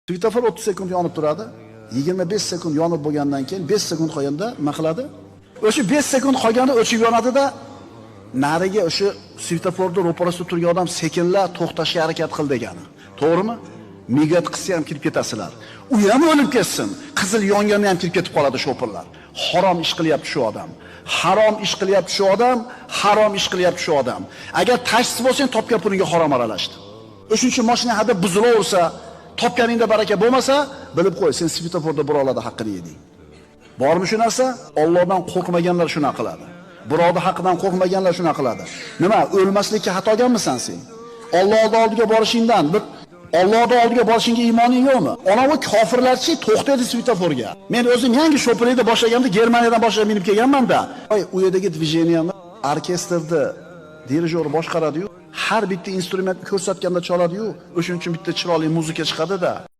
Svetofor 30 sekund yonib turadi. 25 sekund yonib bo'lgandan keyin 5 sekund qolganda nima qiladi? O'sha 5 sekund qolganda o'chib yonadi-da, nariga o'sha svetoforda ro'parasida turgan odam sekinlab to'xtashga harakat qil degani. To'g'rimi? Migat qilsa ham kirib ketasizlar. U ham o'lib ketsin. Qizil yonganda ham kirib ketib qoladi sho'pirlar. Harom ish qilyapti shu odam. Harom ish qilyapti shu odam, harom ish qilyapti shu odam. Agar tashxis bo'lsang, topgan pulingga harom aralashdi. O'shuning uchun mashina hadab buzilaversa, topganingda baraka bo'lmasa, bilib qo'y, sen svetoforda birovlarda haqqini yeding. Bormi shu narsa? Allohdan qo'rqmaganlar shuna qiladi. Birovning haqqidan qo'rqmaganlar shuna qiladi. Nima, o'lmaslikka xatoganmisan sen? Allohning oldiga borishingdan bir Allohning oldiga borishingga iymoning yo'qmi? Anavi kofirlarchi to'xtadi svetoforga. Men o'zim yangi sho'pirlikda boshlaganimda Germaniyadan boshlab minib kelganman-da. U yerdagi dvijeniyani orkestrda dirijor boshqaradi-yu, har bitta instrument ko'rsatganda chaladi-yu, o'shuning uchun bitta chiroyli muzika chiqadi-da.